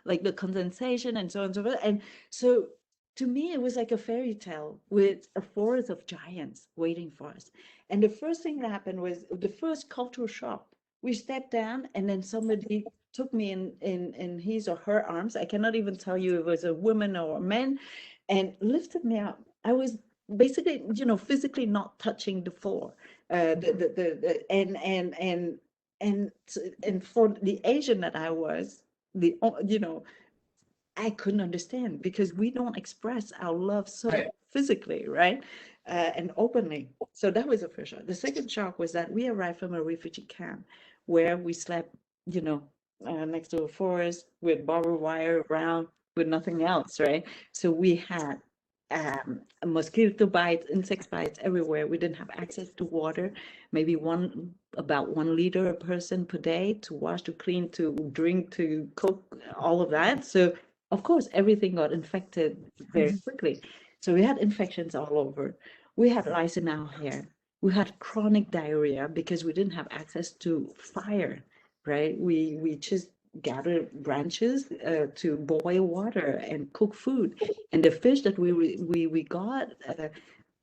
Speaker 2: like the condensation and so on and so forth. And so to me, it was like a fairy tale with a forest of giants waiting for us. And the first thing that happened was the first cultural shock. We stepped down, and then somebody took me in his or her arms. I cannot even tell you if it was a woman or a man, and lifted me up. I was basically, physically not touching the floor. And for the Asian that I was, I couldn't understand because we don't express our love so physically, right? And openly. So that was the first shock. The second shock was that we arrived from a refugee camp where we slept, next to a forest with barbed wire around with nothing else, right? So we had mosquito bites, insect bites everywhere. We didn't have access to water, maybe about 1 liter a person per day to wash, to clean, to drink, to cook, all of that. So of course, everything got infected very quickly. So we had infections all over. We had lice in our hair. We had chronic diarrhea because we didn't have access to fire, right? We just gathered branches to boil water and cook food. And the fish that we got,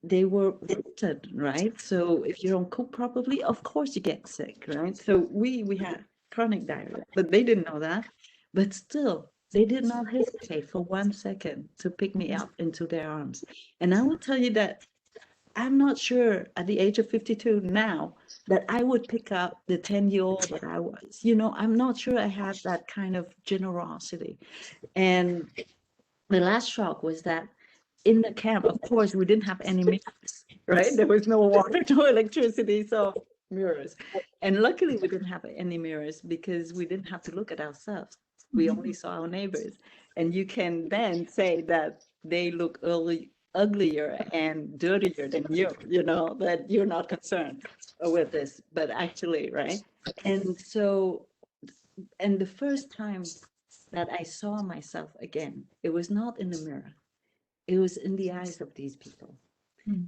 Speaker 2: they were wilted, right? So if you don't cook properly, of course you get sick, right? So we had chronic diarrhea, but they didn't know that. But still, they did not hesitate for 1 second to pick me up into their arms. And I will tell you that I'm not sure at the age of 52 now that I would pick up the 10-year-old that I was. I'm not sure I had that kind of generosity. And the last shock was that in the camp, of course, we didn't have any mirrors, right? There was no water, no electricity, so mirrors. And luckily, we didn't have any mirrors because we didn't have to look at ourselves. We only saw our neighbors. And you can then say that they look uglier and dirtier than you, that you're not concerned with this, but actually, right? And so, and the first time that I saw myself again, it was not in the mirror. It was in the eyes of these people.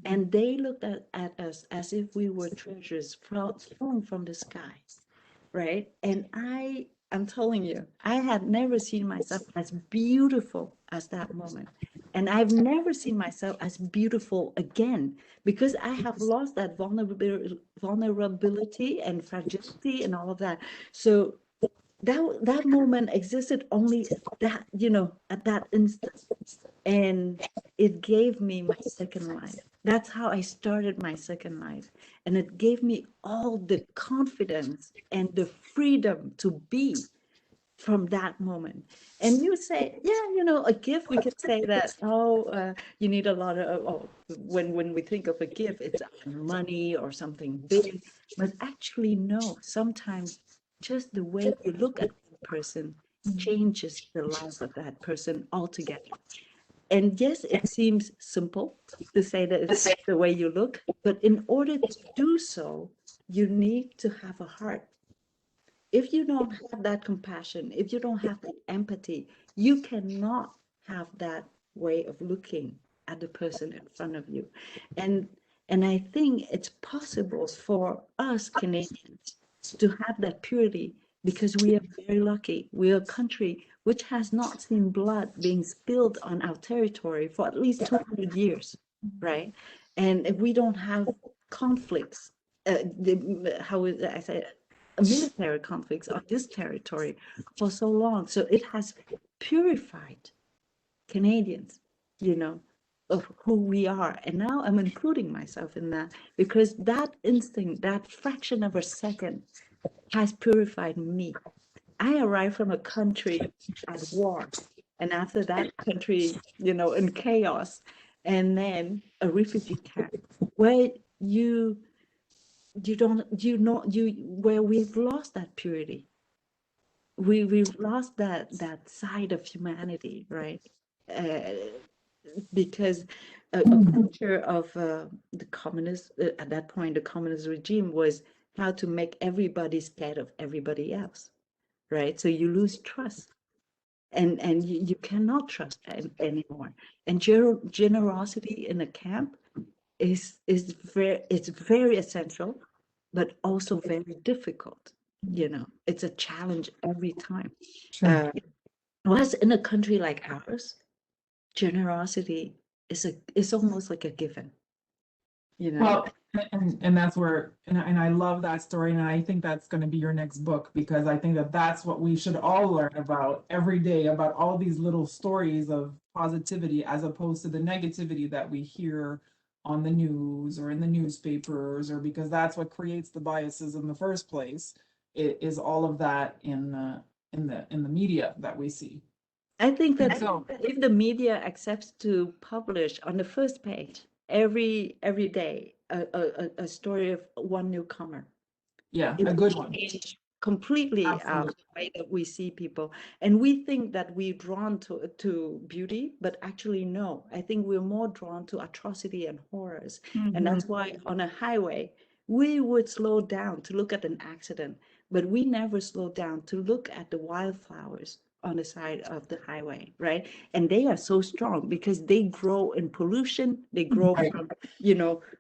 Speaker 2: And they looked at us as if we were treasures thrown from the sky, right? And I I'm telling you, I had never seen myself as beautiful as that moment. And I've never seen myself as beautiful again because I have lost that vulnerability and fragility and all of that. So that moment existed only at that, at that instant. And it gave me my second life. That's how I started my second life. And it gave me all the confidence and the freedom to be from that moment. And you say, yeah, a gift, we could say that, you need a lot of, when we think of a gift, it's money or something big. But actually, no, sometimes just the way you look at the person changes the life of that person altogether. And yes, it seems simple to say that it's the way you look, but in order to do so, you need to have a heart. If you don't have that compassion, if you don't have that empathy, you cannot have that way of looking at the person in front of you. And I think it's possible for us Canadians to have that purity because we are very lucky. We are a country which has not seen blood being spilled on our territory for at least 200 years, right? And if we don't have conflicts, I say, military conflicts on this territory for so long. So it has purified Canadians, of who we are. And now I'm including myself in that because that instinct, that fraction of a second has purified me. I arrived from a country at war, and after that country, in chaos, and then a refugee camp where where we've lost that purity. We've lost that side of humanity, right? Uh, because a culture of the communist, at that point, the communist regime was how to make everybody scared of everybody else, right? So you lose trust, and you cannot trust anymore. And generosity in a camp is very essential, but also very difficult. It's a challenge every time.
Speaker 1: Sure.
Speaker 2: Whereas in a country like ours, generosity is almost like a given.
Speaker 1: Well, and that's where, and I love that story, and I think that's going to be your next book because I think that that's what we should all learn about every day, about all these little stories of positivity as opposed to the negativity that we hear on the news or in the newspapers, or because that's what creates the biases in the first place. It is all of that in the media that we see.
Speaker 2: I think that
Speaker 1: So
Speaker 2: if the media accepts to publish on the first page every day a story of one newcomer,
Speaker 1: yeah,
Speaker 2: it
Speaker 1: a
Speaker 2: will
Speaker 1: good one.
Speaker 2: change completely
Speaker 1: Absolutely.
Speaker 2: the way that we see people. And we think that we're drawn to beauty, but actually no. I think we're more drawn to atrocity and horrors. And that's why on a highway, we would slow down to look at an accident, but we never slow down to look at the wildflowers on the side of the highway, right? And they are so strong because they grow in pollution, they grow
Speaker 1: Right.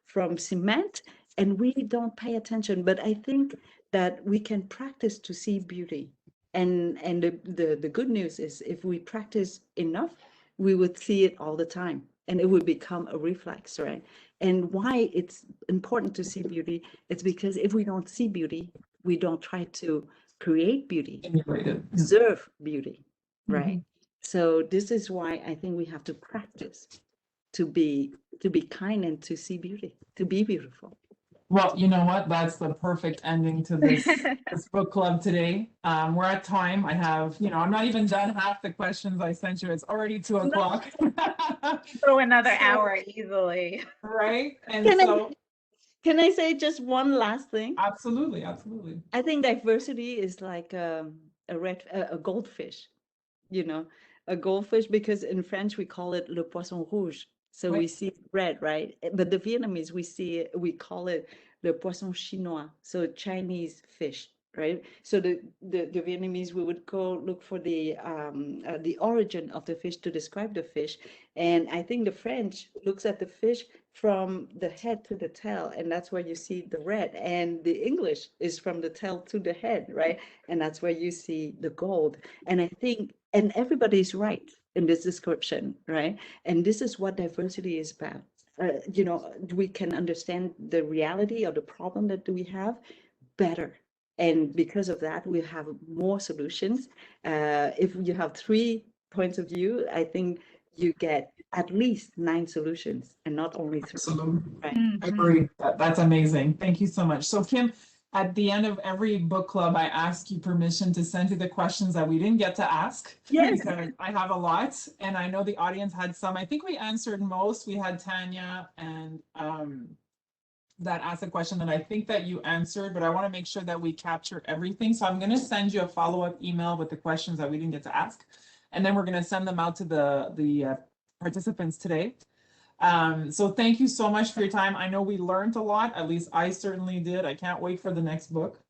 Speaker 2: from cement, and we don't pay attention. But I think that we can practice to see beauty. And the good news is if we practice enough, we would see it all the time and it would become a reflex, right? And why it's important to see beauty, it's because if we don't see beauty, we don't try to create beauty,
Speaker 1: Stimulated. Yeah.
Speaker 2: observe beauty, right?
Speaker 1: Mhm.
Speaker 2: So this is why I think we have to practice to be kind and to see beauty, to be beautiful.
Speaker 1: Well, you know what? That's the perfect ending to this book club today. We're at time. I have, I'm not even done half the questions I sent you. It's already 2:00.
Speaker 3: Go another
Speaker 1: So-
Speaker 3: hour easily.
Speaker 1: Right? And
Speaker 2: Can I-
Speaker 1: so,
Speaker 2: Can I say just one last thing?
Speaker 1: absolutely, absolutely.
Speaker 2: I think diversity is like a goldfish, a goldfish, because in French we call it le poisson rouge. So we
Speaker 1: Right.
Speaker 2: see red, right? But the Vietnamese, we call it le poisson chinois, so Chinese fish, right? So the Vietnamese, we would go look for the origin of the fish to describe the fish. And I think the French looks at the fish from the head to the tail, and that's where you see the red. And the English is from the tail to the head, right? And that's where you see the gold. And I think, and everybody's right in this description, right? And this is what diversity is about. You know, we can understand the reality of the problem that we have better. And because of that, we have more solutions. If you have 3 points of view, I think you get at least 9 solutions and not only 3.
Speaker 1: Absolutely.
Speaker 2: Right.
Speaker 1: I agree. That's amazing. Thank you so much. So Kim, at the end of every book club, I ask you permission to send you the questions that we didn't get to ask.
Speaker 2: Yes.
Speaker 1: Because I have a lot, and I know the audience had some. I think we answered most. We had Tanya and that asked a question that I think that you answered, but I want to make sure that we capture everything. So I'm going to send you a follow-up email with the questions that we didn't get to ask, and then we're going to send them out to the participants today. So thank you so much for your time. I know we learned a lot, at least I certainly did. I can't wait for the next book.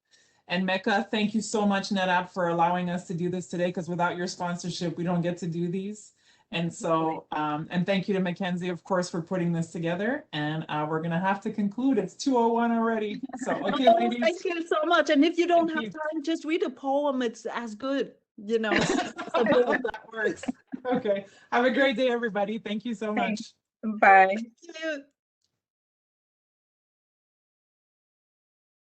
Speaker 1: And Mecca, thank you so much, NetApp, for allowing us to do this today, because without your sponsorship, we don't get to do these. And so, and thank you to Mackenzie, of course, for putting this together. And we're going to have to conclude. It's 2:01 already. So, okay, ladies.
Speaker 2: Thank you so much. And if you don't have time, just read a poem. It's as good, you know.
Speaker 1: That works. Okay. Have a great day, everybody. Thank you so much.
Speaker 3: Bye.
Speaker 2: Thank you.